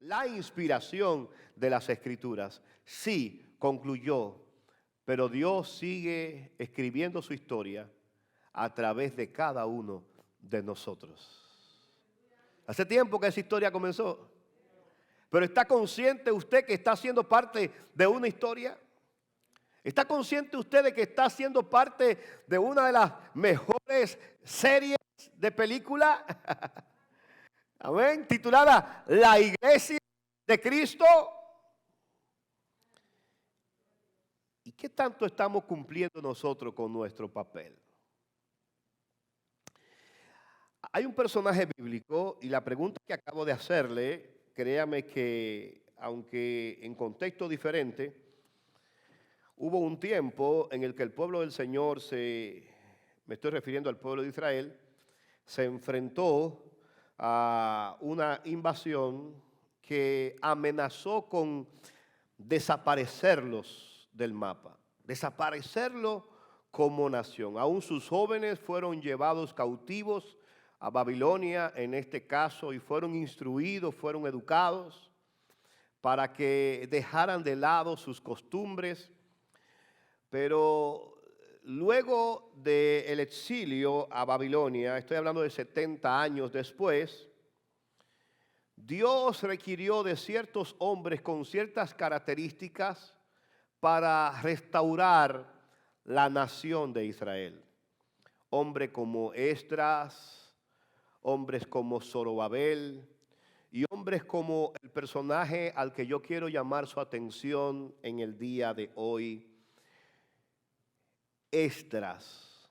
la inspiración de las Escrituras. Sí, concluyó, pero Dios sigue escribiendo su historia a través de cada uno de nosotros. Hace tiempo que esa historia comenzó, pero ¿está consciente usted que está siendo parte de una historia? ¿Está consciente usted de que está siendo parte de una de las mejores series de película? Amén. Titulada La Iglesia de Cristo. ¿Y qué tanto estamos cumpliendo nosotros con nuestro papel? Hay un personaje bíblico y la pregunta que acabo de hacerle, créame que aunque en contexto diferente, hubo un tiempo en el que el pueblo del Señor me estoy refiriendo al pueblo de Israel, se enfrentó a una invasión que amenazó con desaparecerlos del mapa, desaparecerlo como nación. Aún sus jóvenes fueron llevados cautivos a Babilonia en este caso y fueron instruidos, fueron educados para que dejaran de lado sus costumbres. Pero luego del exilio a Babilonia, estoy hablando de 70 años después, Dios requirió de ciertos hombres con ciertas características para restaurar la nación de Israel. Hombres como Esdras, hombres como Zorobabel y hombres como el personaje al que yo quiero llamar su atención en el día de hoy, Esdras,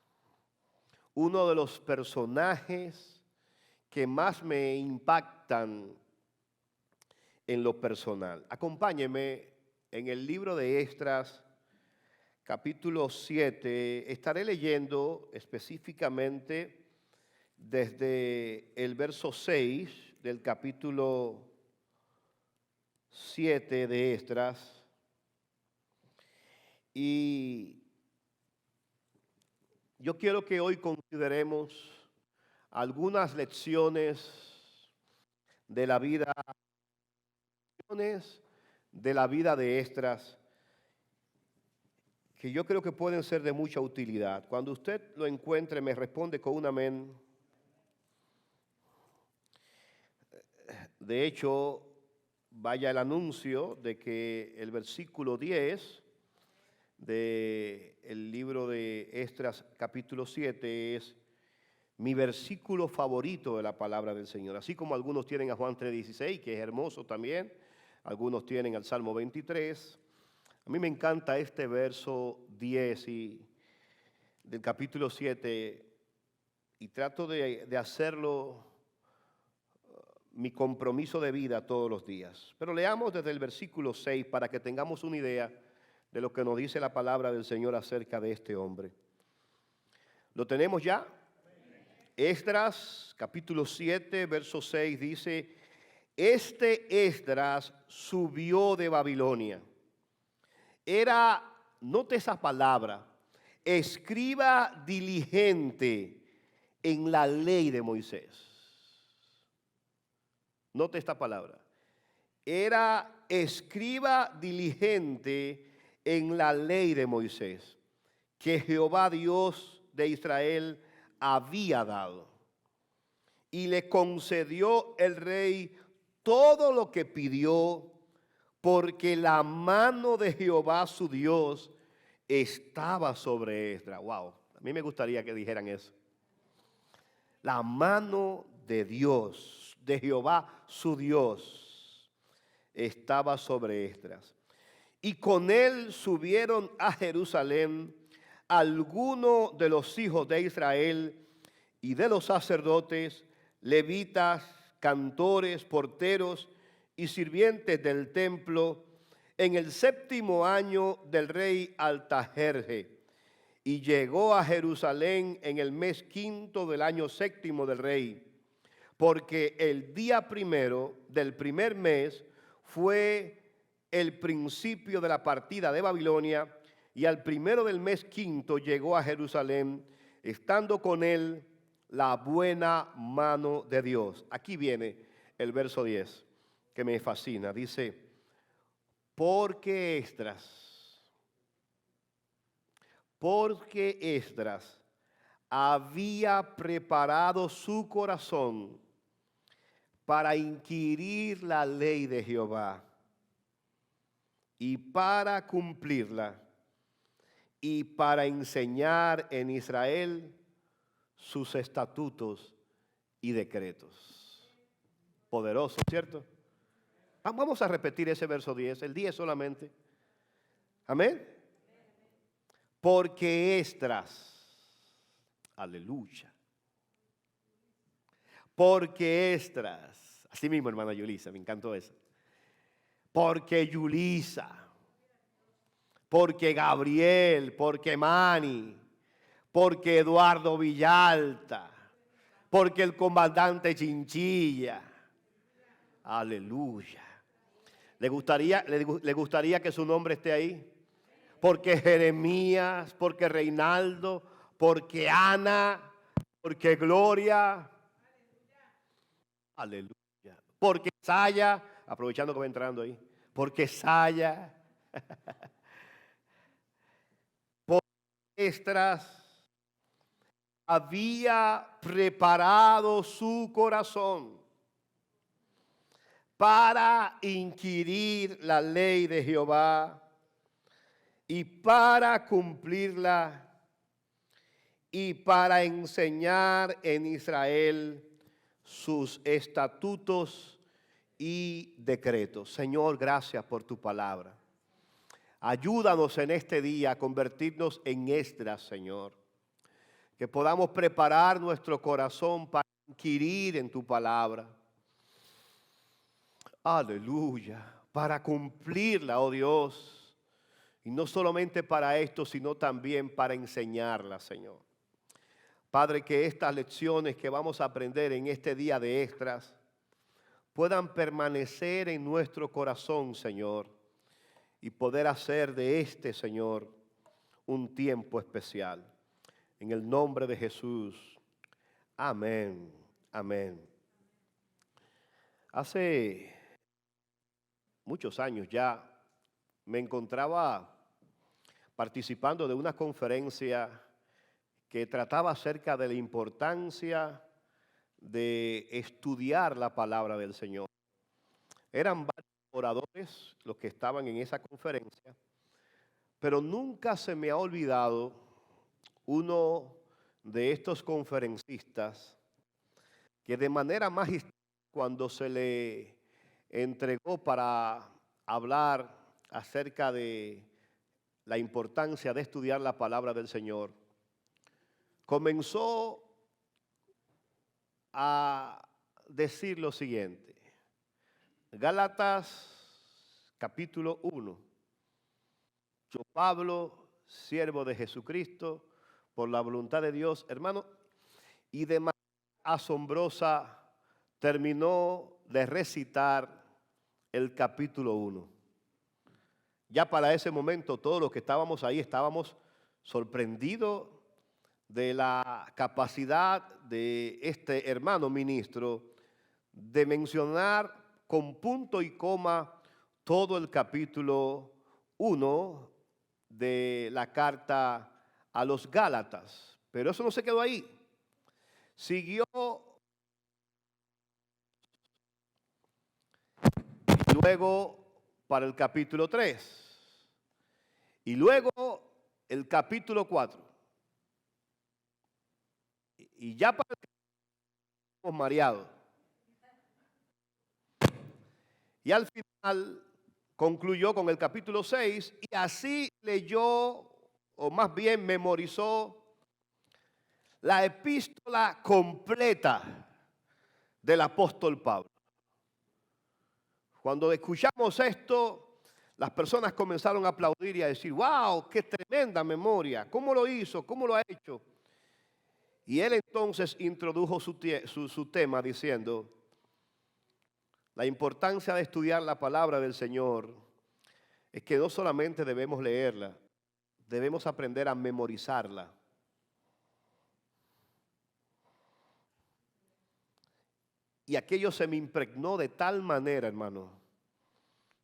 uno de los personajes que más me impactan en lo personal. Acompáñeme en el libro de Esdras, capítulo 7. Estaré leyendo específicamente desde el verso 6 del capítulo 7 de Esdras. Y yo quiero que hoy consideremos algunas lecciones de la vida de Esdras que yo creo que pueden ser de mucha utilidad. Cuando usted lo encuentre, me responde con un amén. De hecho, vaya el anuncio de que el versículo 10 del libro de Esdras capítulo 7 es mi versículo favorito de la palabra del Señor. Así como algunos tienen a Juan 3:16, que es hermoso también. Algunos tienen al Salmo 23. A mí me encanta este verso 10 del capítulo 7 y trato de hacerlo mi compromiso de vida todos los días. Pero leamos desde el versículo 6 para que tengamos una idea de lo que nos dice la palabra del Señor acerca de este hombre. ¿Lo tenemos ya? Esdras, capítulo 7, verso 6 dice: Este Esdras subió de Babilonia. Era, note esa palabra, escriba diligente en la ley de Moisés. Note esta palabra. Era escriba diligente en la ley de Moisés, que Jehová Dios de Israel había dado. Y le concedió el rey todo lo que pidió, porque la mano de Jehová su Dios estaba sobre Esdras. Wow, a mí me gustaría que dijeran eso. La mano de Dios, de Jehová su Dios, estaba sobre Esdras. Y con él subieron a Jerusalén algunos de los hijos de Israel y de los sacerdotes, levitas, cantores, porteros y sirvientes del templo, en el 7º año del rey Artajerje. Y llegó a Jerusalén en el mes 5 del año 7 del rey, porque el día primero del primer mes fue el principio de la partida de Babilonia, y al primero del mes 5 llegó a Jerusalén, estando con él la buena mano de Dios. Aquí viene el verso 10. que me fascina. Dice, porque Esdras había preparado su corazón para inquirir la ley de Jehová y para cumplirla y para enseñar en Israel sus estatutos y decretos. Poderoso, ¿cierto? Vamos a repetir ese verso 10, el 10 solamente. Amén. Porque Esdras, aleluya. Porque Esdras, así mismo, hermana Yulisa, me encantó eso. Porque Yulisa, porque Gabriel, porque Manny, porque Eduardo Villalta, porque el comandante Chinchilla. Aleluya. ¿Le gustaría que su nombre esté ahí? Porque Jeremías, porque Reinaldo, porque Ana, porque Gloria. Aleluya. Porque Saya, aprovechando que va entrando ahí, porque Saya, porque Esdras había preparado su corazón para inquirir la ley de Jehová y para cumplirla y para enseñar en Israel sus estatutos y decretos. Señor, gracias por tu palabra. Ayúdanos en este día a convertirnos en Esdras, Señor. Que podamos preparar nuestro corazón para inquirir en tu palabra. Aleluya. Para cumplirla, oh Dios. Y no solamente para esto, sino también para enseñarla, Señor. Padre, que estas lecciones que vamos a aprender en este día de Esdras puedan permanecer en nuestro corazón, Señor, y poder hacer de este, Señor, un tiempo especial. En el nombre de Jesús. Amén. Amén. Hace muchos años ya me encontraba participando de una conferencia que trataba acerca de la importancia de estudiar la palabra del Señor. Eran varios oradores los que estaban en esa conferencia, pero nunca se me ha olvidado uno de estos conferencistas que de manera magistral, cuando se le entregó para hablar acerca de la importancia de estudiar la palabra del Señor, comenzó a decir lo siguiente. Gálatas capítulo 1. Yo, Pablo, siervo de Jesucristo, por la voluntad de Dios, hermano, y de manera asombrosa terminó de recitar el capítulo 1. Ya para ese momento todos los que estábamos ahí estábamos sorprendidos de la capacidad de este hermano ministro de mencionar con punto y coma todo el capítulo 1 de la carta a los Gálatas. Pero eso no se quedó ahí. Siguió y luego para el capítulo 3 y luego el capítulo 4. Y ya para el capítulo mareados. Y al final concluyó con el capítulo 6 y así leyó, o más bien memorizó, la epístola completa del apóstol Pablo. Cuando escuchamos esto, las personas comenzaron a aplaudir y a decir, wow, qué tremenda memoria, ¿cómo lo hizo? ¿Cómo lo ha hecho? Y él entonces introdujo su tema diciendo, la importancia de estudiar la palabra del Señor es que no solamente debemos leerla, debemos aprender a memorizarla. Y aquello se me impregnó de tal manera, hermano,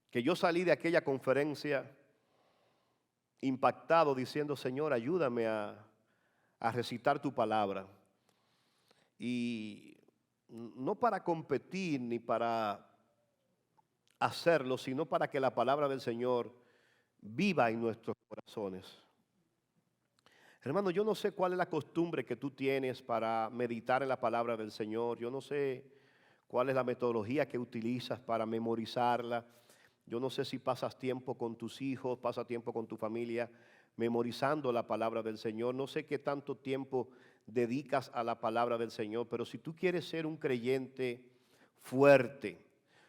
que yo salí de aquella conferencia impactado diciendo, Señor, ayúdame a recitar tu palabra. Y no para competir ni para hacerlo, sino para que la palabra del Señor viva en nuestros corazones. Hermano, yo no sé cuál es la costumbre que tú tienes para meditar en la palabra del Señor. Yo no sé cuál es la metodología que utilizas para memorizarla. Yo no sé si pasas tiempo con tus hijos, pasas tiempo con tu familia memorizando la palabra del Señor. No sé qué tanto tiempo dedicas a la palabra del Señor, pero si tú quieres ser un creyente fuerte,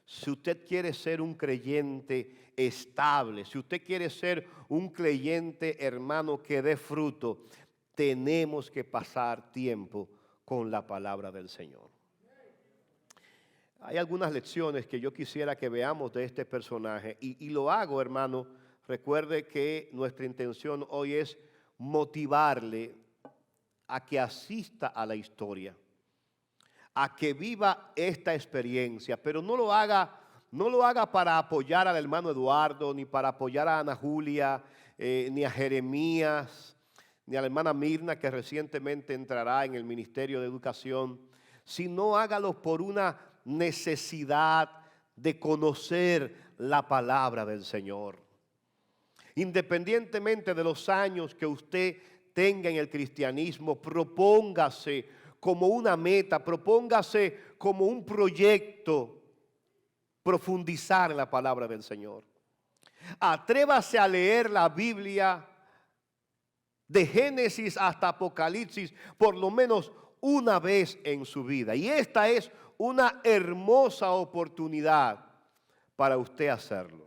si usted quiere ser un creyente estable, si usted quiere ser un creyente, hermano, que dé fruto, tenemos que pasar tiempo con la palabra del Señor. Hay algunas lecciones que yo quisiera que veamos de este personaje y lo hago, hermano. Recuerde que nuestra intención hoy es motivarle a que asista a la historia, a que viva esta experiencia, pero no lo haga para apoyar al hermano Eduardo, ni para apoyar a Ana Julia, ni a Jeremías, ni a la hermana Mirna, que recientemente entrará en el Ministerio de Educación, sino hágalo por una necesidad de conocer la palabra del Señor. Independientemente de los años que usted tenga en el cristianismo, propóngase como una meta, propóngase como un proyecto profundizar en la palabra del Señor. Atrévase a leer la Biblia de Génesis hasta Apocalipsis por lo menos una vez en su vida. Y esta es una hermosa oportunidad para usted hacerlo.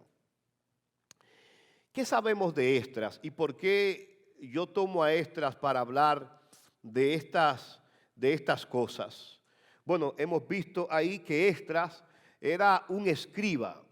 ¿Qué sabemos de Esdras y por qué yo tomo a Esdras para hablar de estas cosas? Bueno, hemos visto ahí que Esdras era un escriba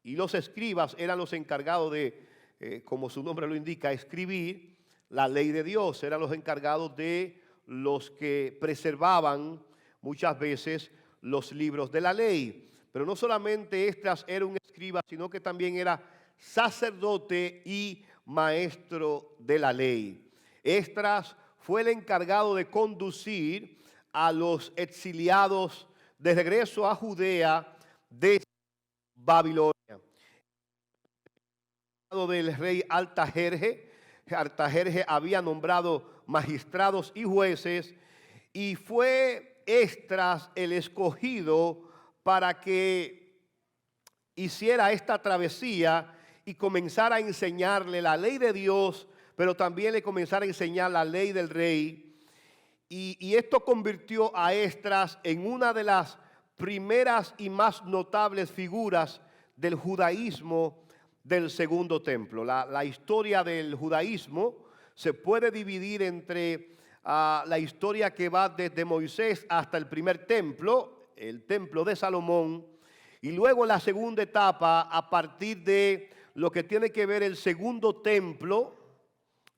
y los escribas eran los encargados de, como su nombre lo indica, escribir la ley de Dios. Eran los encargados de los que preservaban muchas veces los libros de la ley. Pero no solamente Esdras era un escriba, sino que también era sacerdote y maestro de la ley. Esdras fue el encargado de conducir a los exiliados de regreso a Judea de Babilonia. Del rey Artajerjes había nombrado magistrados y jueces, y fue Esdras el escogido para que hiciera esta travesía y comenzara a enseñarle la ley de Dios, pero también le comenzara a enseñar la ley del rey. Y esto convirtió a Esdras en una de las primeras y más notables figuras del judaísmo del Segundo Templo. La historia del judaísmo se puede dividir entre la historia que va desde Moisés hasta el primer templo, el templo de Salomón, y luego la segunda etapa a partir de lo que tiene que ver el segundo templo,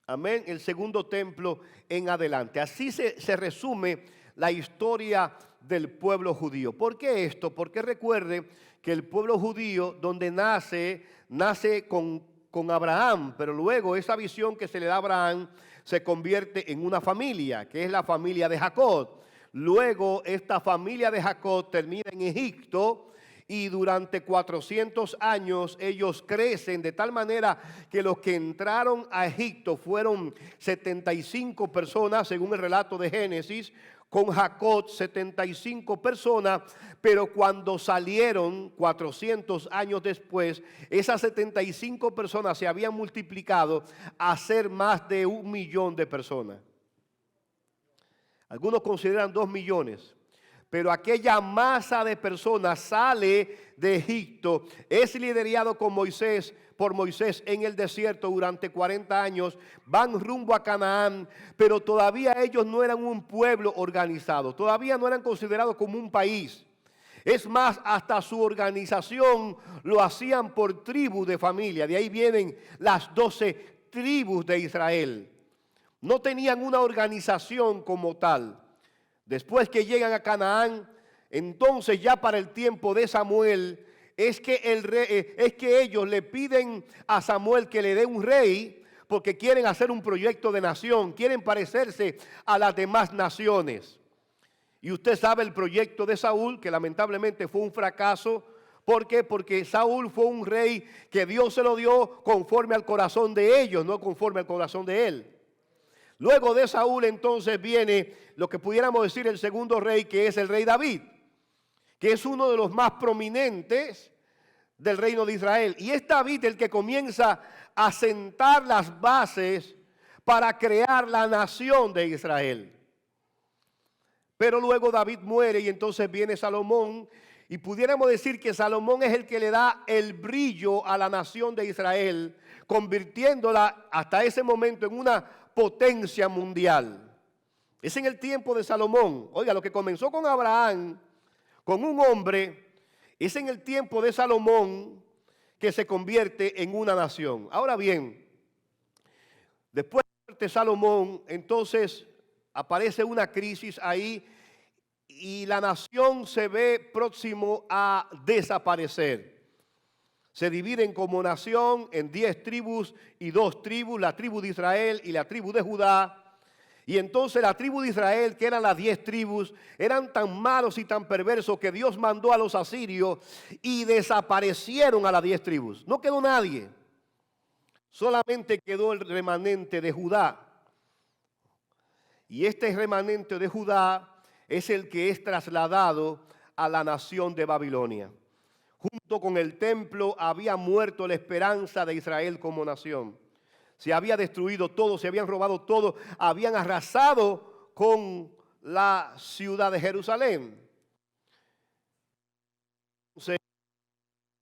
amén, el segundo templo en adelante. Así se resume la historia del pueblo judío. ¿Por qué esto? Porque recuerde que el pueblo judío, donde nace con Abraham, pero luego esa visión que se le da a Abraham se convierte en una familia, que es la familia de Jacob. Luego esta familia de Jacob termina en Egipto, y durante 400 años ellos crecen de tal manera que los que entraron a Egipto fueron 75 personas, según el relato de Génesis, con Jacob 75 personas, pero cuando salieron 400 años después, esas 75 personas se habían multiplicado a ser más de 1 millón de personas. Algunos consideran 2 millones. Pero aquella masa de personas sale de Egipto, es liderado por Moisés en el desierto durante 40 años, van rumbo a Canaán, pero todavía ellos no eran un pueblo organizado, todavía no eran considerados como un país. Es más, hasta su organización lo hacían por tribu de familia, de ahí vienen las 12 tribus de Israel. No tenían una organización como tal. Después que llegan a Canaán, entonces ya para el tiempo de Samuel, es que ellos le piden a Samuel que le dé un rey, porque quieren hacer un proyecto de nación, quieren parecerse a las demás naciones. Y usted sabe el proyecto de Saúl, que lamentablemente fue un fracaso. ¿Por qué? Porque Saúl fue un rey que Dios se lo dio conforme al corazón de ellos, no conforme al corazón de él. Luego de Saúl entonces viene lo que pudiéramos decir el segundo rey, que es el rey David, que es uno de los más prominentes del reino de Israel. Y es David el que comienza a sentar las bases para crear la nación de Israel. Pero luego David muere y entonces viene Salomón, y pudiéramos decir que Salomón es el que le da el brillo a la nación de Israel, convirtiéndola hasta ese momento en una potencia mundial. Es en el tiempo de Salomón. Oiga, lo que comenzó con Abraham, con un hombre, es en el tiempo de Salomón que se convierte en una nación. Ahora bien, después de Salomón, entonces aparece una crisis ahí y la nación se ve próximo a desaparecer. Se dividen como nación en 10 tribus y 2 tribus, la tribu de Israel y la tribu de Judá. Y entonces la tribu de Israel, que eran las 10 tribus, eran tan malos y tan perversos que Dios mandó a los asirios y desaparecieron a las 10 tribus. No quedó nadie, solamente quedó el remanente de Judá. Y este remanente de Judá es el que es trasladado a la nación de Babilonia. Junto con el templo había muerto la esperanza de Israel como nación. Se había destruido todo, se habían robado todo, habían arrasado con la ciudad de Jerusalén. Entonces,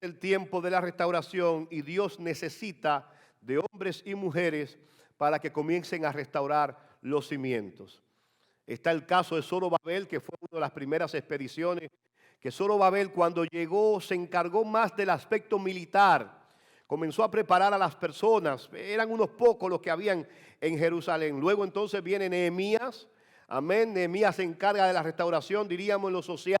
el tiempo de la restauración y Dios necesita de hombres y mujeres para que comiencen a restaurar los cimientos. Está el caso de Zorobabel, que fue una de las primeras expediciones, que Zorobabel cuando llegó se encargó más del aspecto militar. Comenzó a preparar a las personas, eran unos pocos los que habían en Jerusalén. Luego entonces viene Nehemías, amén. Nehemías se encarga de la restauración, diríamos en lo social,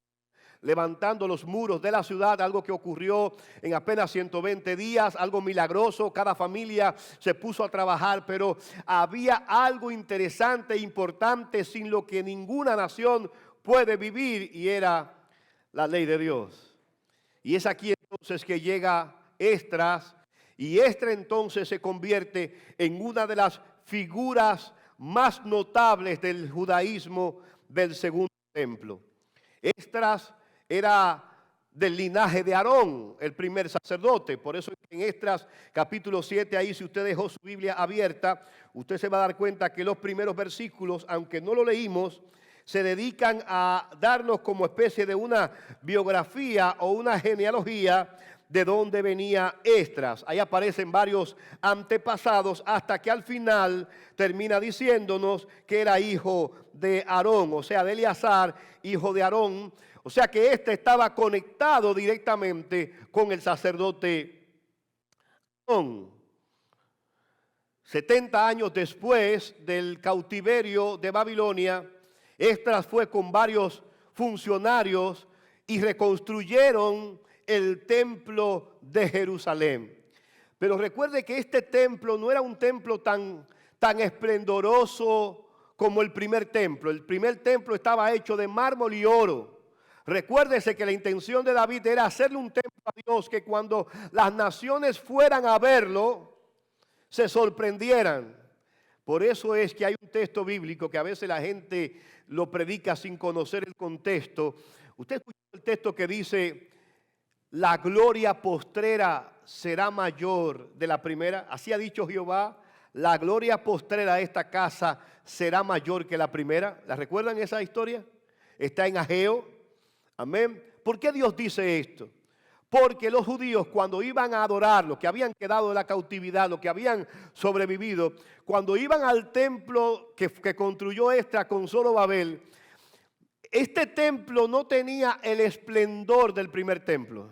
levantando los muros de la ciudad, algo que ocurrió en apenas 120 días, algo milagroso. Cada familia se puso a trabajar, pero había algo interesante e importante sin lo que ninguna nación puede vivir, y era la ley de Dios. Y es aquí entonces que llega Esdras, y Esdras entonces se convierte en una de las figuras más notables del judaísmo del segundo templo. Esdras era del linaje de Aarón, el primer sacerdote. Por eso en Esdras capítulo 7, ahí si usted dejó su Biblia abierta, usted se va a dar cuenta que los primeros versículos, aunque no lo leímos, se dedican a darnos como especie de una biografía o una genealogía de dónde venía Esdras. Ahí aparecen varios antepasados hasta que al final termina diciéndonos que era hijo de Aarón, o sea, de Eleazar, hijo de Aarón. O sea que este estaba conectado directamente con el sacerdote Aarón. 70 años después del cautiverio de Babilonia, Esdras fue con varios funcionarios y reconstruyeron el templo de Jerusalén. Pero recuerde que este templo no era un templo tan esplendoroso como el primer templo. El primer templo estaba hecho de mármol y oro. Recuérdese que la intención de David era hacerle un templo a Dios que cuando las naciones fueran a verlo, se sorprendieran. Por eso es que hay un texto bíblico que a veces la gente lo predica sin conocer el contexto. Usted escuchó el texto que dice: la gloria postrera será mayor de la primera. Así ha dicho Jehová, la gloria postrera de esta casa será mayor que la primera. ¿La recuerdan esa historia? Está en Ageo. Amén. ¿Por qué Dios dice esto? Porque los judíos, cuando iban a adorar, los que habían quedado de la cautividad, los que habían sobrevivido, cuando iban al templo que construyó Esdras con Zorobabel, este templo no tenía el esplendor del primer templo.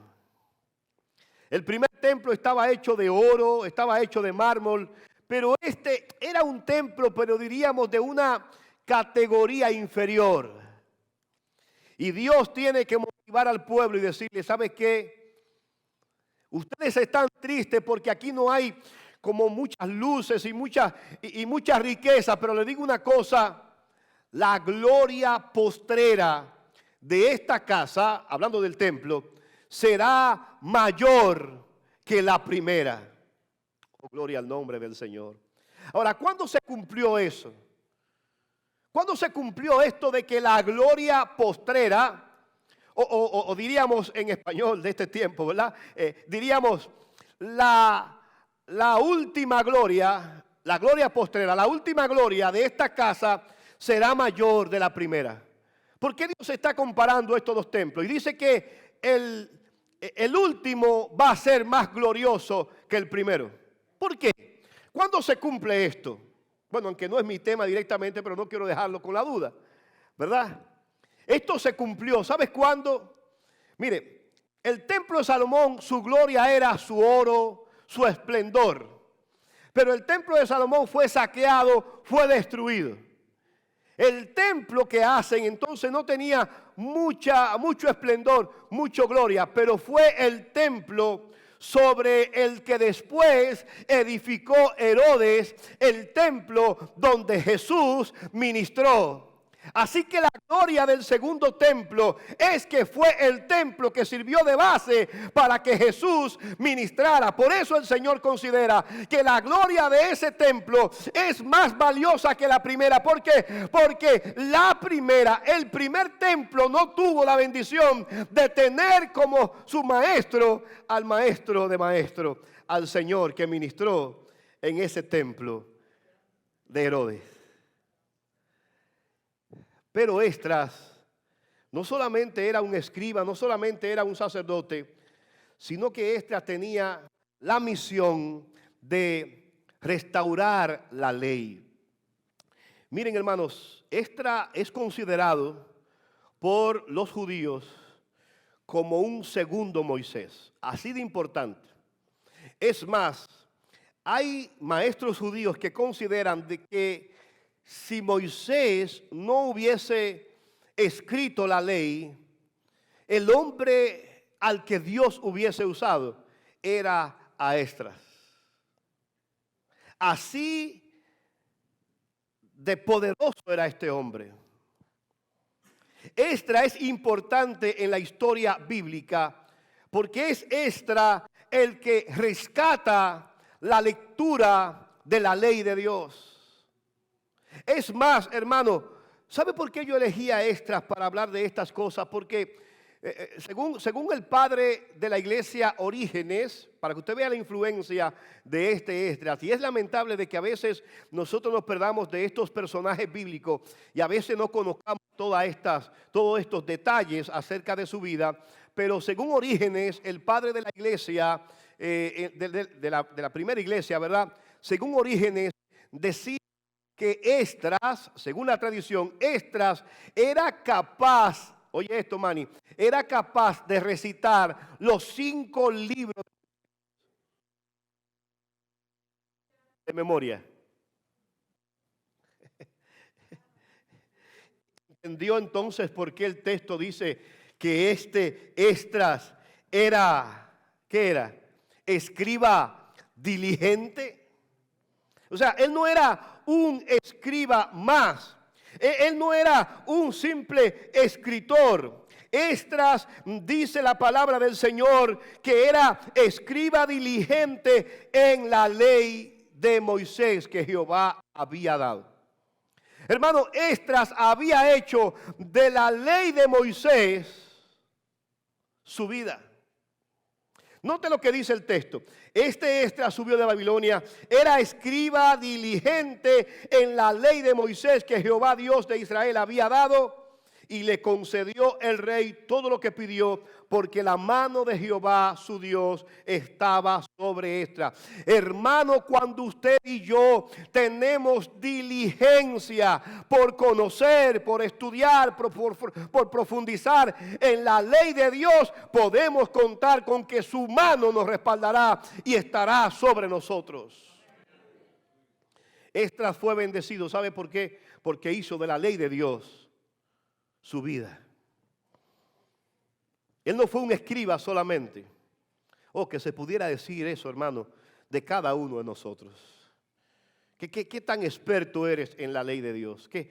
El primer templo estaba hecho de oro, estaba hecho de mármol, pero este era un templo, pero diríamos de una categoría inferior. Y Dios tiene que motivar al pueblo y decirle, ¿sabe qué? Ustedes están tristes porque aquí no hay como muchas luces y mucha riqueza, pero le digo una cosa, la gloria postrera de esta casa, hablando del templo, será mayor que la primera. Oh, gloria al nombre del Señor. Ahora, ¿cuándo se cumplió eso? ¿Cuándo se cumplió esto de que la gloria postrera, o diríamos en español de este tiempo, ¿verdad? Diríamos la última gloria, la gloria postrera, la última gloria de esta casa será mayor de la primera. ¿Por qué Dios está comparando estos dos templos? Y dice que el último va a ser más glorioso que el primero. ¿Por qué? ¿Cuándo se cumple esto? Bueno, aunque no es mi tema directamente, pero no quiero dejarlo con la duda, ¿verdad? Esto se cumplió, ¿sabes cuándo? Mire, el templo de Salomón, su gloria era su oro, su esplendor. Pero el templo de Salomón fue saqueado, fue destruido. El templo que hacen entonces no tenía mucho esplendor, mucha gloria, pero fue el templo sobre el que después edificó Herodes, el templo donde Jesús ministró. Así que la gloria del segundo templo es que fue el templo que sirvió de base para que Jesús ministrara. Por eso el Señor considera que la gloria de ese templo es más valiosa que la primera. ¿Por qué? Porque el primer templo no tuvo la bendición de tener como su maestro al maestro de maestros, al Señor que ministró en ese templo de Herodes. Pero Esdras no solamente era un escriba, no solamente era un sacerdote, sino que Esdras tenía la misión de restaurar la ley. Miren, hermanos, Esdras es considerado por los judíos como un segundo Moisés, así de importante. Es más, hay maestros judíos que consideran de que si Moisés no hubiese escrito la ley, el hombre al que Dios hubiese usado era a Esdras. Así de poderoso era este hombre. Esdras es importante en la historia bíblica porque es Esdras el que rescata la lectura de la ley de Dios. Es más, hermano, ¿sabe por qué yo elegí a Esdras para hablar de estas cosas? Porque según el padre de la iglesia Orígenes, para que usted vea la influencia de este Esdras, y es lamentable de que a veces nosotros nos perdamos de estos personajes bíblicos y a veces no conozcamos todos estos detalles acerca de su vida, pero según Orígenes, el padre de la iglesia, de la primera iglesia, ¿verdad? Según Orígenes, decía que Esdras, según la tradición, Esdras era capaz, oye esto, Manny, era capaz de recitar los 5 libros de memoria. ¿Entendió entonces por qué el texto dice que este Esdras era, ¿qué era? Escriba diligente. O sea, él no era un escriba más. Él no era un simple escritor. Esdras, dice la palabra del Señor, que era escriba diligente en la ley de Moisés que Jehová había dado. Hermano, Esdras había hecho de la ley de Moisés su vida. Note lo que dice el texto. Este Esdras subió de Babilonia, era escriba diligente en la ley de Moisés que Jehová Dios de Israel había dado, y le concedió el rey todo lo que pidió, porque la mano de Jehová su Dios estaba sobre Esdras. Hermano, cuando usted y yo tenemos diligencia por conocer, por estudiar, por profundizar en la ley de Dios, podemos contar con que su mano nos respaldará y estará sobre nosotros. Esdras fue bendecido, ¿sabe por qué? Porque hizo de la ley de Dios su vida. Él no fue un escriba solamente. Oh, que se pudiera decir eso, hermano, de cada uno de nosotros. ¿Qué tan experto eres en la ley de Dios? ¿Qué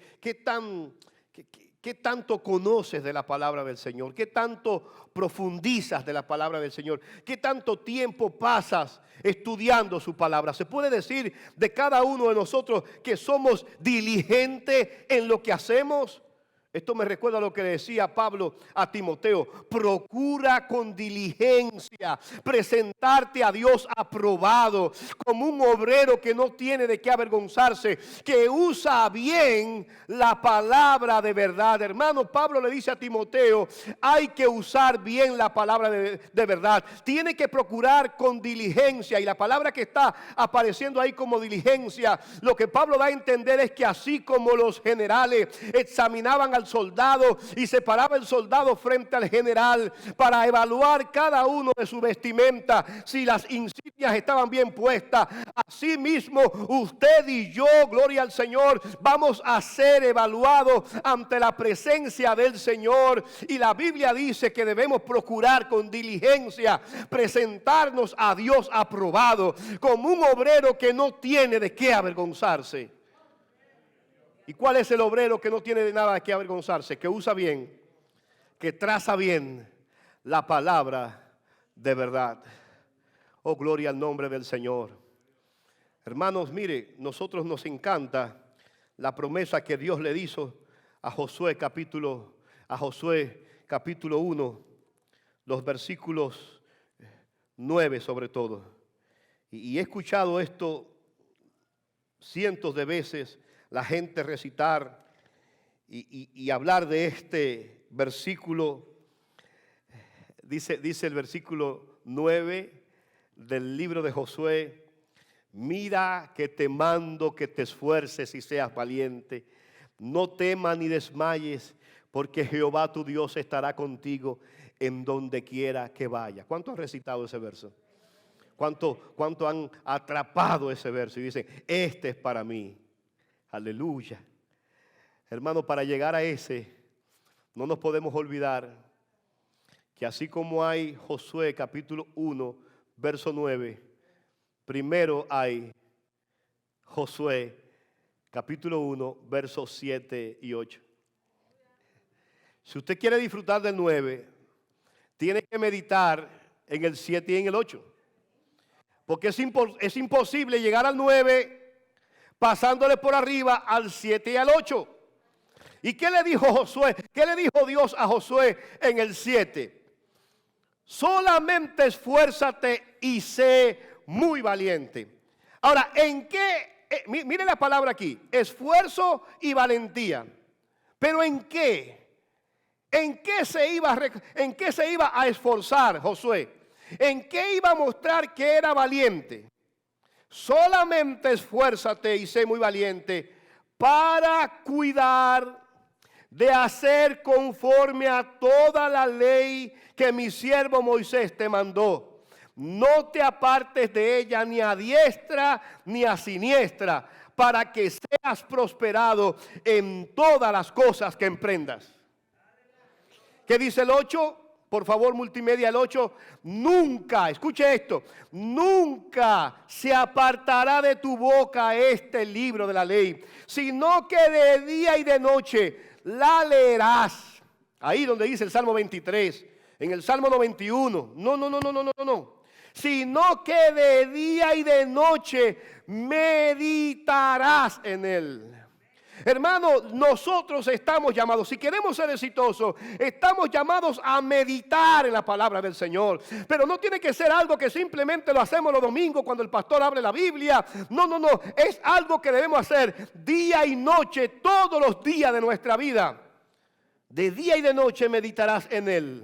tanto conoces de la palabra del Señor? ¿Qué tanto profundizas de la palabra del Señor? ¿Qué tanto tiempo pasas estudiando su palabra? Se puede decir de cada uno de nosotros que somos diligentes en lo que hacemos. Esto me recuerda a lo que decía Pablo a Timoteo: procura con diligencia presentarte a Dios aprobado, como un obrero que no tiene de qué avergonzarse, que usa bien la palabra de verdad. Hermano, Pablo le dice a Timoteo: hay que usar bien la palabra de verdad. Tiene que procurar con diligencia, y la palabra que está apareciendo ahí como diligencia, lo que Pablo da a entender es que así como los generales examinaban al soldado y se paraba el soldado frente al general para evaluar cada uno de su vestimenta, si las insignias estaban bien puestas, así mismo usted y yo, gloria al Señor, vamos a ser evaluados ante la presencia del Señor. Y la Biblia dice que debemos procurar con diligencia presentarnos a Dios aprobado, como un obrero que no tiene de qué avergonzarse. ¿Y cuál es el obrero que no tiene de nada que avergonzarse? Que usa bien, que traza bien la palabra de verdad. Oh, gloria al nombre del Señor. Hermanos, mire, nosotros nos encanta la promesa que Dios le hizo a Josué capítulo 1, los versículos 9 sobre todo. Y he escuchado esto cientos de veces, la gente recitar y hablar de este versículo. Dice el versículo 9 del libro de Josué: mira que te mando que te esfuerces y seas valiente. No temas ni desmayes, porque Jehová tu Dios estará contigo en donde quiera que vaya. ¿Cuánto han recitado ese verso? ¿Cuánto han atrapado ese verso y dicen: este es para mí? Aleluya. Hermano, para llegar a ese, no nos podemos olvidar que así como hay Josué capítulo 1, verso 9, primero hay Josué capítulo 1, versos 7 y 8. Si usted quiere disfrutar del 9, tiene que meditar en el 7 y en el 8. Porque es imposible llegar al 9 pasándole por arriba al 7 y al 8. ¿Y qué le dijo Josué? ¿Qué le dijo Dios a Josué en el 7? Solamente esfuérzate y sé muy valiente. Ahora, ¿en qué? Mire la palabra aquí: esfuerzo y valentía. ¿Pero en qué? ¿En qué se iba a esforzar Josué? ¿En qué iba a mostrar que era valiente? Solamente esfuérzate y sé muy valiente para cuidar de hacer conforme a toda la ley que mi siervo Moisés te mandó. No te apartes de ella ni a diestra ni a siniestra, para que seas prosperado en todas las cosas que emprendas. ¿Qué dice el 8? Por favor, multimedia, el 8. Nunca, escuche esto, nunca se apartará de tu boca este libro de la ley, sino que de día y de noche la leerás. Ahí donde dice el Salmo 23, en el Salmo 91. No. Sino que de día y de noche meditarás en él. Hermano, nosotros estamos llamados, si queremos ser exitosos, estamos llamados a meditar en la palabra del Señor. Pero no tiene que ser algo que simplemente lo hacemos los domingos cuando el pastor abre la Biblia. No. Es algo que debemos hacer día y noche, todos los días de nuestra vida. De día y de noche meditarás en él.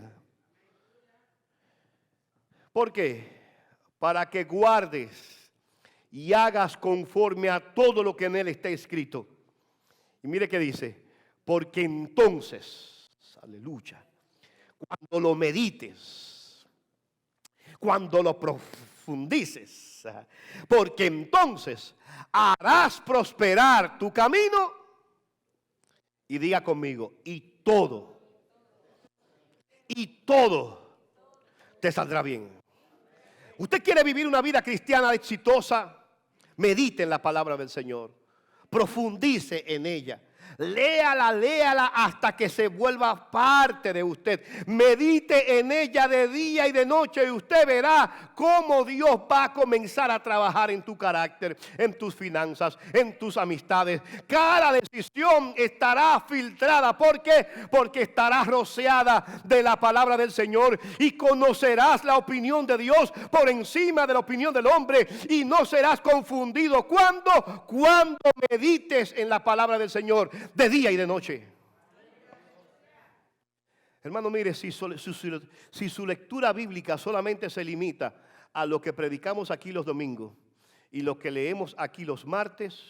¿Por qué? Para que guardes y hagas conforme a todo lo que en él está escrito. Y mire qué dice: porque entonces, aleluya, cuando lo medites, cuando lo profundices, porque entonces harás prosperar tu camino. Y diga conmigo: y todo y todo te saldrá bien. ¿Usted quiere vivir una vida cristiana exitosa? Medite en la palabra del Señor. Profundice en ella. Léala hasta que se vuelva parte de usted. Medite en ella de día y de noche y usted verá cómo Dios va a comenzar a trabajar en tu carácter, en tus finanzas, en tus amistades. Cada decisión estará filtrada. ¿Por qué? Porque estará rociada de la palabra del Señor y conocerás la opinión de Dios por encima de la opinión del hombre y no serás confundido. ¿Cuándo? Cuando medites en la palabra del Señor de día y de noche. Hermano, mire, si su lectura bíblica solamente se limita a lo que predicamos aquí los domingos y lo que leemos aquí los martes,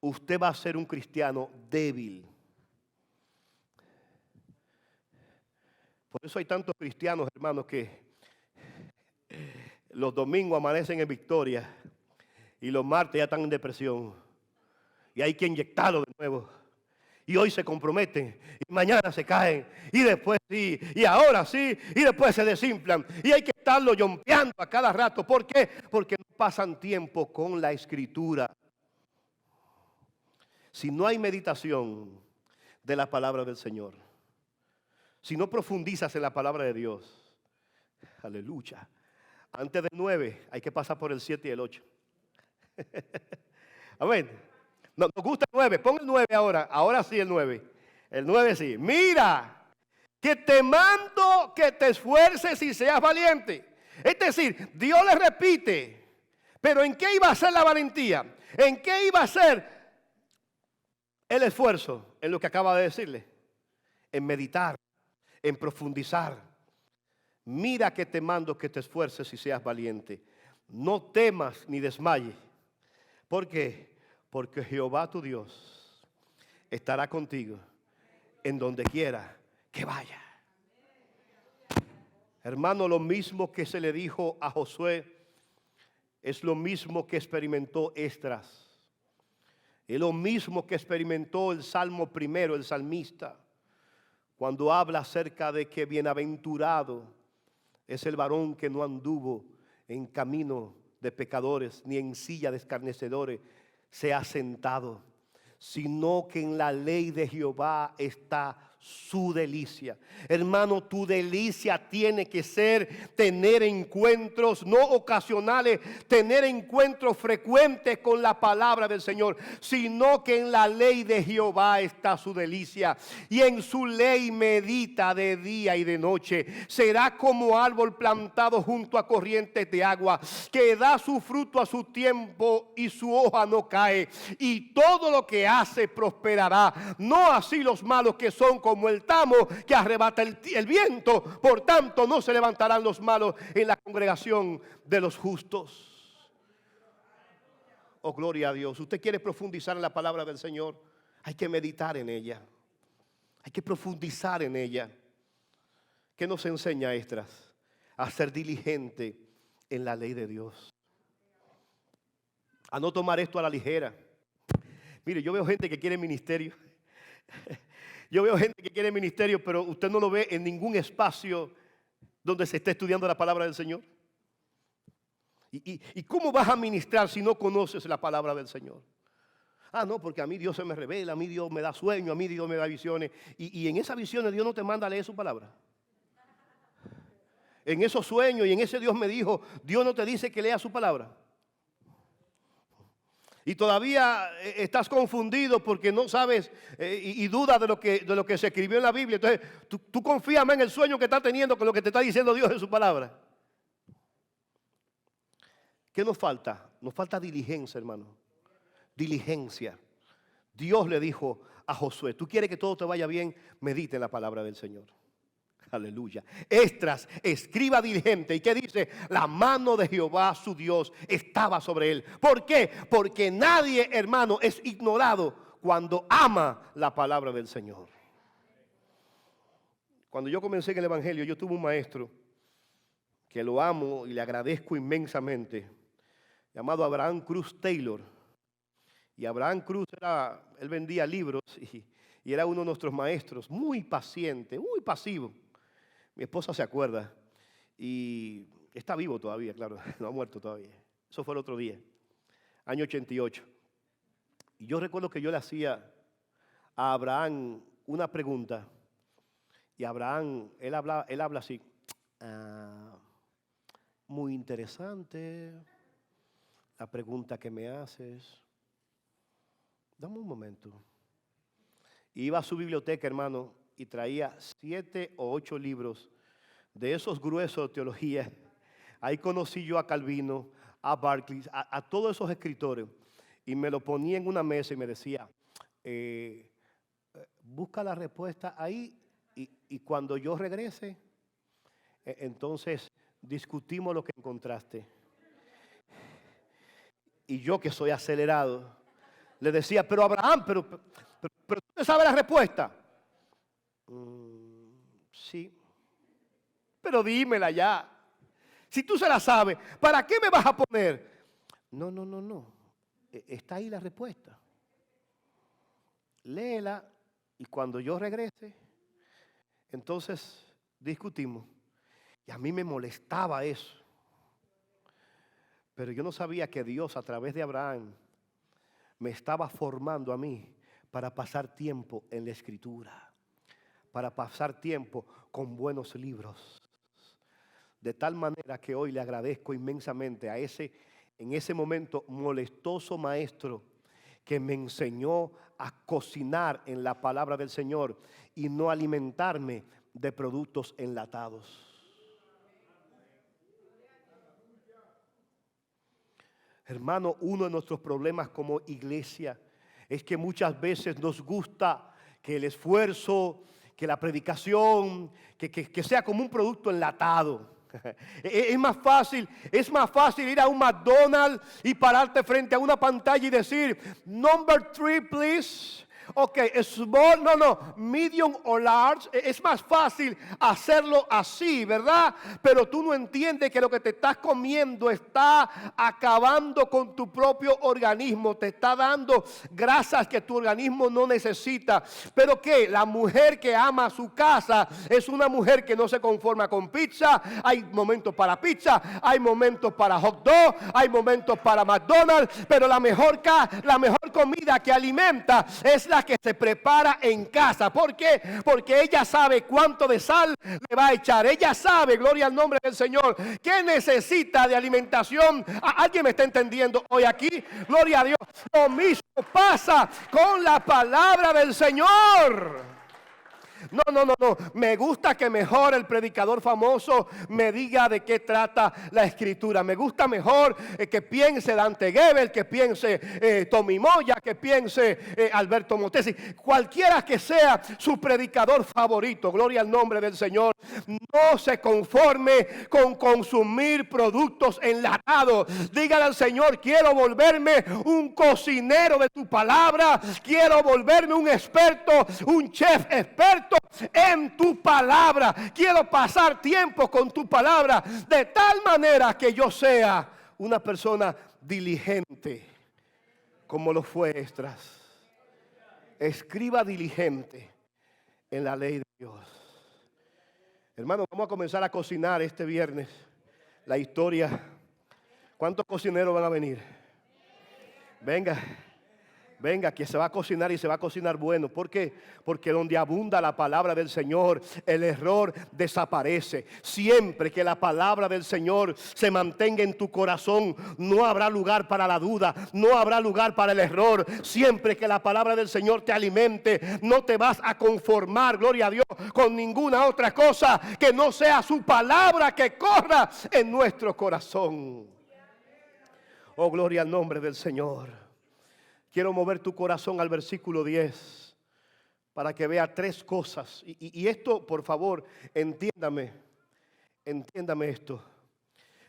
usted va a ser un cristiano débil. Por eso hay tantos cristianos, hermanos, que los domingos amanecen en victoria y los martes ya están en depresión. Y hay que inyectarlo de nuevo. Y hoy se comprometen, y mañana se caen, y después sí, y ahora sí, y después se desinflan. Y hay que estarlo yompeando a cada rato. ¿Por qué? Porque no pasan tiempo con la Escritura. Si no hay meditación de la palabra del Señor, si no profundizas en la palabra de Dios, aleluya. Antes del 9 hay que pasar por el 7 y el 8. Amén. Nos gusta el 9, pon el 9 ahora sí el 9. El 9 sí. Mira, que te mando que te esfuerces y seas valiente. Es decir, Dios le repite, pero ¿en qué iba a ser la valentía? ¿En qué iba a ser el esfuerzo? En lo que acaba de decirle. En meditar, en profundizar. Mira que te mando que te esfuerces y seas valiente. No temas ni desmayes. ¿Por qué? Porque Jehová tu Dios estará contigo en donde quiera que vaya. Hermano, lo mismo que se le dijo a Josué es lo mismo que experimentó Esdras. Es lo mismo que experimentó el Salmo primero, el salmista, cuando habla acerca de que bienaventurado es el varón que no anduvo en camino de pecadores, ni en silla de escarnecedores se ha sentado, sino que en la ley de Jehová está su delicia. Hermano, tu delicia tiene que ser tener encuentros no ocasionales, tener encuentros frecuentes con la palabra del Señor, sino que en la ley de Jehová está su delicia y en su ley medita de día y de noche. Será como árbol plantado junto a corrientes de agua, que da su fruto a su tiempo y su hoja no cae, y todo lo que hace prosperará. No así los malos, que son como el tamo que arrebata el viento. Por tanto, no se levantarán los malos en la congregación de los justos. Oh, gloria a Dios. Usted quiere profundizar en la palabra del Señor, hay que meditar en ella, hay que profundizar en ella. ¿Qué nos enseña Esdras? A ser diligente en la ley de Dios, a no tomar esto a la ligera. Mire, yo veo gente que quiere ministerio. Yo veo gente que quiere ministerio, pero usted no lo ve en ningún espacio donde se esté estudiando la palabra del Señor. ¿Y cómo vas a ministrar si no conoces la palabra del Señor? Ah, no, porque a mí Dios se me revela, a mí Dios me da sueños, a mí Dios me da visiones. Y en esas visiones Dios no te manda a leer su palabra. En esos sueños y en ese Dios me dijo, Dios no te dice que lea su palabra. Y todavía estás confundido porque no sabes y dudas de lo que se escribió en la Biblia. Entonces, tú confías más en el sueño que estás teniendo que lo que te está diciendo Dios en su palabra. ¿Qué nos falta? Nos falta diligencia, hermano. Diligencia. Dios le dijo a Josué, tú quieres que todo te vaya bien, medite en la palabra del Señor. Aleluya. Esdras, escriba diligente. ¿Y qué dice? La mano de Jehová su Dios estaba sobre él. ¿Por qué? Porque nadie, hermano, es ignorado cuando ama la palabra del Señor. Cuando yo comencé en el Evangelio, yo tuve un maestro que lo amo y le agradezco inmensamente, llamado Abraham Cruz Taylor. Y Abraham Cruz él vendía libros y era uno de nuestros maestros, muy paciente, muy pasivo. Mi esposa se acuerda y está vivo todavía, claro, no ha muerto todavía. Eso fue el otro día, año 88. Y yo recuerdo que yo le hacía a Abraham una pregunta. Y Abraham, él habla así. Muy interesante la pregunta que me haces. Dame un momento. Y iba a su biblioteca, hermano, y traía 7 o 8 libros de esos gruesos de teología. Ahí conocí yo a Calvino, a Barclay, a todos esos escritores. Y me lo ponía en una mesa y me decía, busca la respuesta ahí y cuando yo regrese, entonces discutimos lo que encontraste. Y yo, que soy acelerado, le decía, pero Abraham, pero ¿tú sabes la respuesta? Sí, pero dímela ya. Si tú se la sabes, ¿para qué me vas a poner? No. Está ahí la respuesta. Léela y cuando yo regrese, entonces discutimos. Y a mí me molestaba eso. Pero yo no sabía que Dios a través de Abraham me estaba formando a mí para pasar tiempo en la Escritura, para pasar tiempo con buenos libros. De tal manera que hoy le agradezco inmensamente a en ese momento molestoso maestro que me enseñó a cocinar en la palabra del Señor y no alimentarme de productos enlatados. Hermano, uno de nuestros problemas como iglesia es que muchas veces nos gusta que el esfuerzo, que la predicación, que sea como un producto enlatado. Es más fácil ir a un McDonald's y pararte frente a una pantalla y decir, number 3 please. Ok, small, medium o large. Es más fácil hacerlo así, ¿verdad? Pero tú no entiendes que lo que te estás comiendo está acabando con tu propio organismo. Te está dando grasas que tu organismo no necesita. Pero que la mujer que ama su casa es una mujer que no se conforma con pizza. Hay momentos para pizza, hay momentos para hot dog, hay momentos para McDonald's. Pero la mejor comida que alimenta es la que se prepara en casa. ¿Por qué? Porque ella sabe cuánto de sal le va a echar. Ella sabe, gloria al nombre del Señor, que necesita de alimentación. ¿Alguien me está entendiendo hoy aquí? Gloria a Dios. Lo mismo pasa con la palabra del Señor. No. Me gusta que mejor el predicador famoso me diga de qué trata la Escritura. Me gusta mejor que piense Dante Gebel, que piense Tommy Moya, que piense Alberto Motesi. Cualquiera que sea su predicador favorito, gloria al nombre del Señor. No se conforme con consumir productos enlatados. Dígale al Señor, quiero volverme un cocinero de tu palabra. Quiero volverme un experto, un chef experto en tu palabra. Quiero pasar tiempo con tu palabra de tal manera que yo sea una persona diligente como lo fue Esdras. Escriba diligente en la ley de Dios. Hermano, vamos a comenzar a cocinar este viernes la historia. ¿Cuántos cocineros van a venir? Venga, que se va a cocinar y se va a cocinar bueno. ¿Por qué? Porque donde abunda la palabra del Señor, el error desaparece. Siempre que la palabra del Señor se mantenga en tu corazón, no habrá lugar para la duda, no habrá lugar para el error. Siempre que la palabra del Señor te alimente, no te vas a conformar, gloria a Dios, con ninguna otra cosa que no sea su palabra que corra en nuestro corazón. Oh, gloria al nombre del Señor. Quiero mover tu corazón al versículo 10 para que vea 3 cosas. Y esto, por favor, entiéndame esto.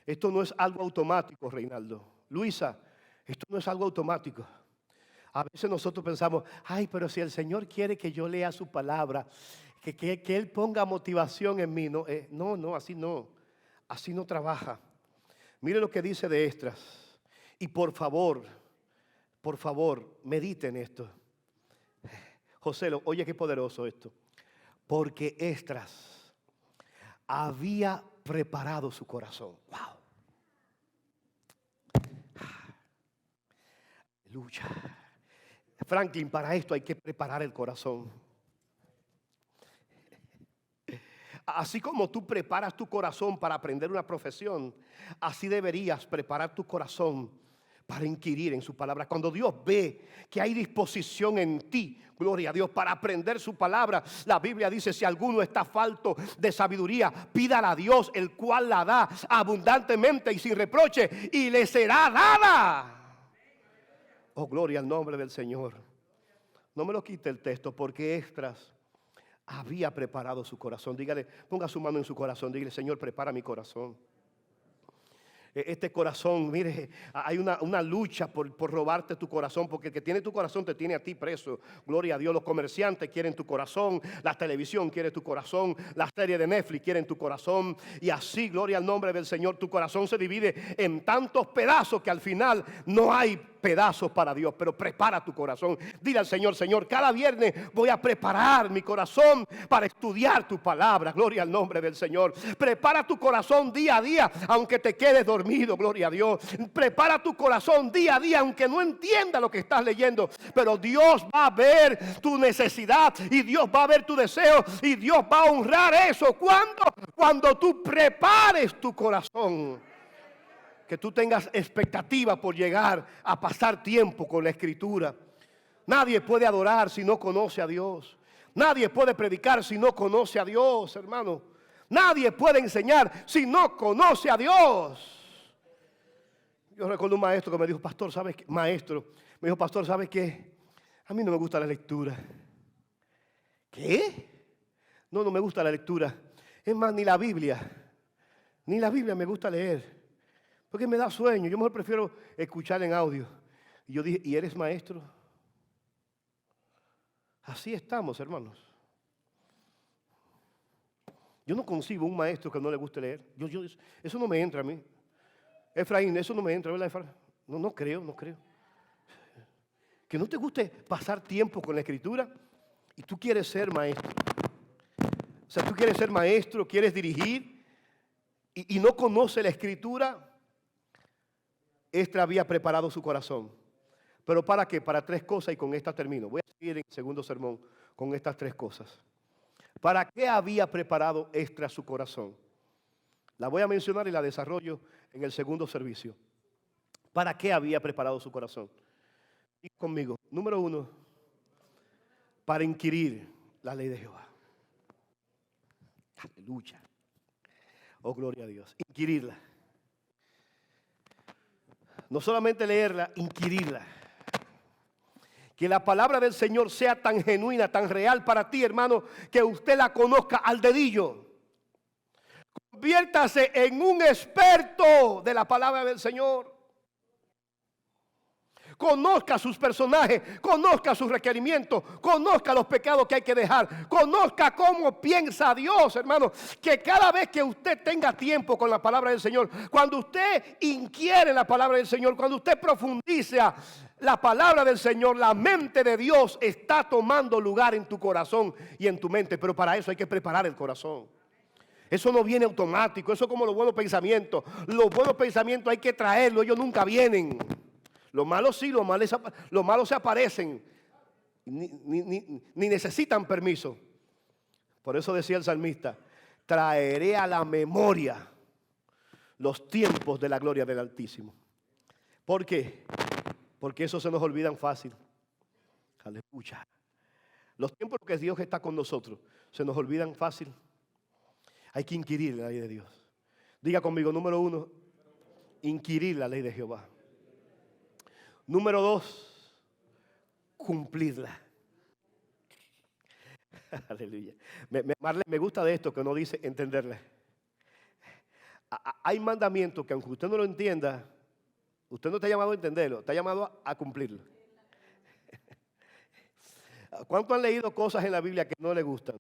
Esto no es algo automático, Reinaldo. Luisa, esto no es algo automático. A veces nosotros pensamos, ay, pero si el Señor quiere que yo lea su palabra, que Él ponga motivación en mí. No, así no trabaja. Mire lo que dice de Esdras. Y por favor, mediten esto. José, oye qué poderoso esto. Porque Esdras había preparado su corazón. Wow. Aleluya. Franklin, para esto hay que preparar el corazón. Así como tú preparas tu corazón para aprender una profesión, así deberías preparar tu corazón para inquirir en su palabra. Cuando Dios ve que hay disposición en ti, gloria a Dios, para aprender su palabra, la Biblia dice: si alguno está falto de sabiduría, pídala a Dios, el cual la da abundantemente y sin reproche, y le será dada. Oh, gloria al nombre del Señor. No me lo quite el texto, porque Esdras había preparado su corazón. Dígale, ponga su mano en su corazón, dígale: Señor, prepara mi corazón. Este corazón, mire, hay una lucha por robarte tu corazón, porque el que tiene tu corazón te tiene a ti preso. Gloria a Dios. Los comerciantes quieren tu corazón, la televisión quiere tu corazón, la serie de Netflix quieren tu corazón, y así, gloria al nombre del Señor, tu corazón se divide en tantos pedazos que al final no hay pedazos para Dios. Pero prepara tu corazón. Dile al Señor: Señor, cada viernes voy a preparar mi corazón para estudiar tu palabra. Gloria al nombre del Señor. Prepara tu corazón día a día, aunque te quedes dormido. Gloria a Dios. Prepara tu corazón día a día, aunque no entienda lo que estás leyendo, pero Dios va a ver tu necesidad, y Dios va a ver tu deseo, y Dios va a honrar eso. Cuando tú prepares tu corazón, que tú tengas expectativa por llegar a pasar tiempo con la Escritura. Nadie puede adorar si no conoce a Dios. Nadie puede predicar si no conoce a Dios, hermano. Nadie puede enseñar si no conoce a Dios. Yo recuerdo un maestro que me dijo: pastor, ¿sabes qué? Maestro, me dijo: pastor, ¿sabes qué? A mí no me gusta la lectura. ¿Qué? No me gusta la lectura. Es más, ni la Biblia me gusta leer, porque me da sueño. Yo mejor prefiero escuchar en audio. Y yo dije: ¿y eres maestro? Así estamos, hermanos. Yo no concibo un maestro que no le guste leer. Eso no me entra a mí. Efraín, eso no me entra, ¿verdad, Efraín? No creo. Que no te guste pasar tiempo con la Escritura y tú quieres ser maestro. O sea, tú quieres ser maestro, quieres dirigir y no conoce la Escritura. Esdras había preparado su corazón. ¿Pero para qué? Para 3 cosas, y con esta termino. Voy a seguir en el segundo sermón con estas 3 cosas. ¿Para qué había preparado Esdras su corazón? La voy a mencionar y la desarrollo en el segundo servicio. ¿Para qué había preparado su corazón? Y conmigo, número 1, para inquirir la ley de Jehová. Aleluya. Oh, gloria a Dios. Inquirirla. No solamente leerla, inquirirla. Que la palabra del Señor sea tan genuina, tan real para ti, hermano, que usted la conozca al dedillo. Conviértase en un experto de la palabra del Señor. Conozca sus personajes, conozca sus requerimientos, conozca los pecados que hay que dejar, conozca cómo piensa Dios, hermano. Que cada vez que usted tenga tiempo con la palabra del Señor, cuando usted inquiere la palabra del Señor, cuando usted profundiza la palabra del Señor, la mente de Dios está tomando lugar en tu corazón y en tu mente. Pero para eso hay que preparar el corazón. Eso no viene automático. Eso es como los buenos pensamientos. Los buenos pensamientos hay que traerlos, ellos nunca vienen. Los malos sí, los malos se aparecen. Ni necesitan permiso. Por eso decía el salmista: traeré a la memoria los tiempos de la gloria del Altísimo. ¿Por qué? Porque eso se nos olvidan fácil. Aleluya. Los tiempos que Dios está con nosotros se nos olvidan fácil. Hay que inquirir la ley de Dios. Diga conmigo, número 1, inquirir la ley de Jehová. Número 2, cumplirla. Aleluya. Me gusta de esto que no dice entenderla. Hay mandamientos que aunque usted no lo entienda, usted no está llamado a entenderlo, está llamado a cumplirlo. ¿Cuántos han leído cosas en la Biblia que no les gustan?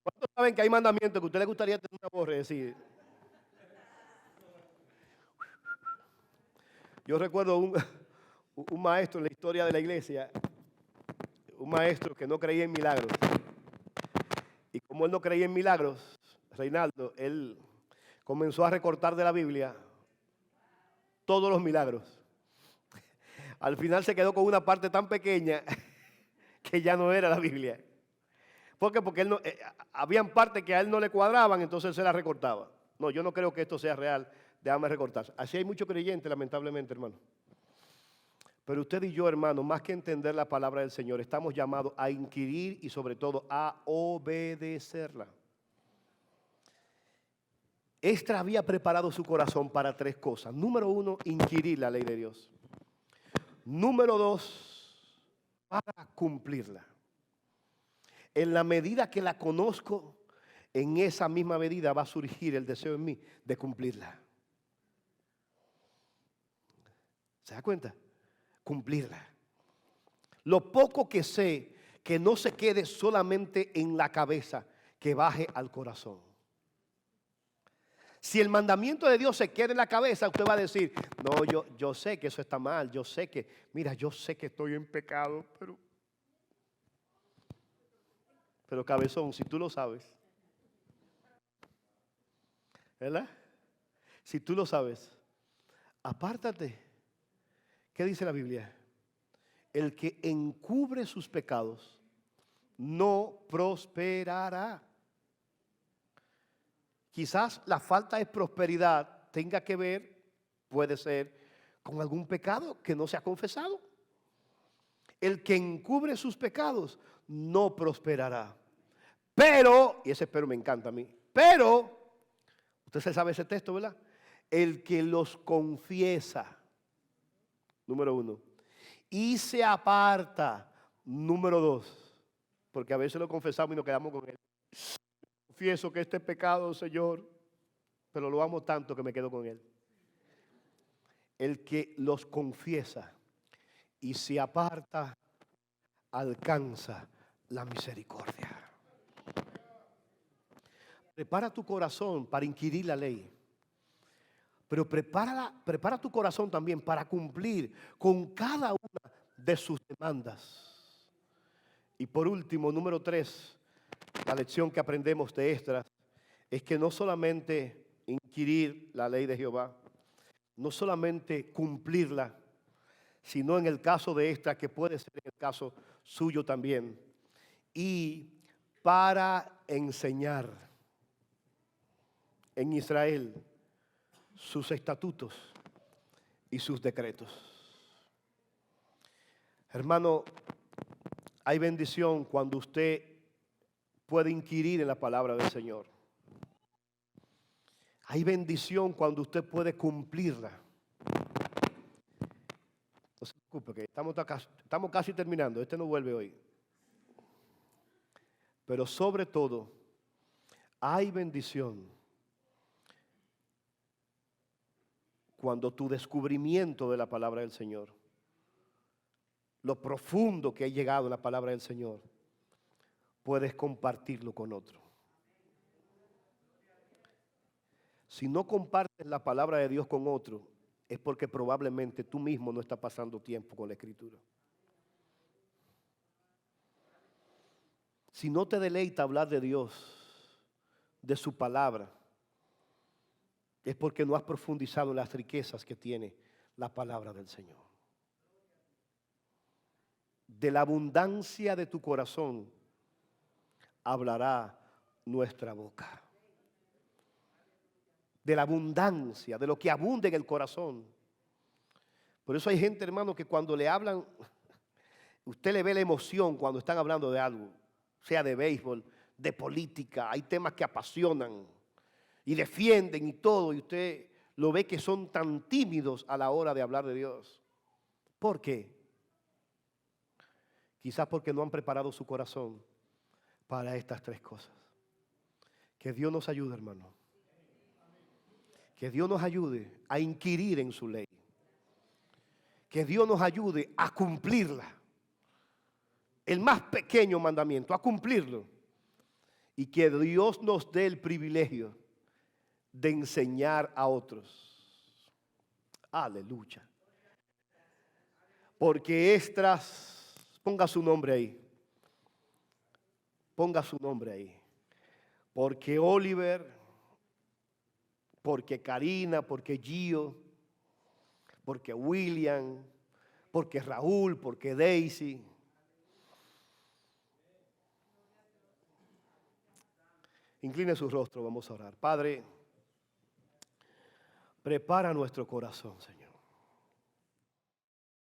¿Cuántos saben que hay mandamientos que a usted le gustaría tener una voz y decir? Yo recuerdo un maestro en la historia de la iglesia, un maestro que no creía en milagros. Y como él no creía en milagros, Reinaldo, él comenzó a recortar de la Biblia todos los milagros. Al final se quedó con una parte tan pequeña que ya no era la Biblia. ¿Por qué? Porque él no, habían partes que a él no le cuadraban, entonces él se las recortaba. No, yo no creo que esto sea real, déjame recortar. Así hay muchos creyentes, lamentablemente, hermano. Pero usted y yo, hermano, más que entender la palabra del Señor, estamos llamados a inquirir y sobre todo a obedecerla. Esdras había preparado su corazón para 3 cosas. Número 1, inquirir la ley de Dios. Número 2, para cumplirla. En la medida que la conozco, en esa misma medida va a surgir el deseo en mí de cumplirla. ¿Se da cuenta? Cumplirla. Lo poco que sé, que no se quede solamente en la cabeza, que baje al corazón. Si el mandamiento de Dios se queda en la cabeza, usted va a decir, no, yo sé que eso está mal, yo sé que, mira, yo sé que estoy en pecado, pero cabezón, si tú lo sabes, ¿verdad? Si tú lo sabes, apártate. ¿Qué dice la Biblia? El que encubre sus pecados no prosperará. Quizás la falta de prosperidad tenga que ver, puede ser, con algún pecado que no se ha confesado. El que encubre sus pecados no prosperará. Pero, y ese pero me encanta a mí, pero, usted se sabe ese texto, ¿verdad? El que los confiesa, número 1, y se aparta, número 2, porque a veces lo confesamos y nos quedamos con él. Confieso que este pecado, Señor, pero lo amo tanto que me quedo con él. El que los confiesa y se aparta, alcanza la misericordia. Prepara tu corazón para inquirir la ley. Pero prepara tu corazón también para cumplir con cada una de sus demandas. Y por último, número 3, la lección que aprendemos de Esdras es que no solamente inquirir la ley de Jehová, no solamente cumplirla, sino en el caso de Esdras, que puede ser en el caso suyo también, y para enseñar en Israel sus estatutos y sus decretos. Hermano, hay bendición cuando usted puede inquirir en la palabra del Señor. Hay bendición cuando usted puede cumplirla. No se preocupe, que estamos casi terminando. Este no vuelve hoy. Pero sobre todo, hay bendición cuando tu descubrimiento de la palabra del Señor, lo profundo que ha llegado en la palabra del Señor, puedes compartirlo con otro. Si no compartes la palabra de Dios con otro, es porque probablemente tú mismo no estás pasando tiempo con la Escritura. Si no te deleita hablar de Dios, de su palabra, es porque no has profundizado en las riquezas que tiene la palabra del Señor. De la abundancia de tu corazón hablará nuestra boca. De la abundancia, de lo que abunda en el corazón. Por eso hay gente, hermano, que cuando le hablan, usted le ve la emoción cuando están hablando de algo, sea de béisbol, de política, hay temas que apasionan y defienden y todo, y usted lo ve que son tan tímidos a la hora de hablar de Dios. ¿Por qué? Quizás porque no han preparado su corazón para estas 3 cosas. Que Dios nos ayude, hermano. Que Dios nos ayude a inquirir en su ley. Que Dios nos ayude a cumplirla. El más pequeño mandamiento, a cumplirlo. Y que Dios nos dé el privilegio de enseñar a otros. Aleluya. Porque Esdras, ponga su nombre ahí. Ponga su nombre ahí. porque Oliver, porque Karina, porque Gio, porque William, porque Raúl, porque Daisy. Incline su rostro, vamos a orar. Padre, prepara nuestro corazón, Señor.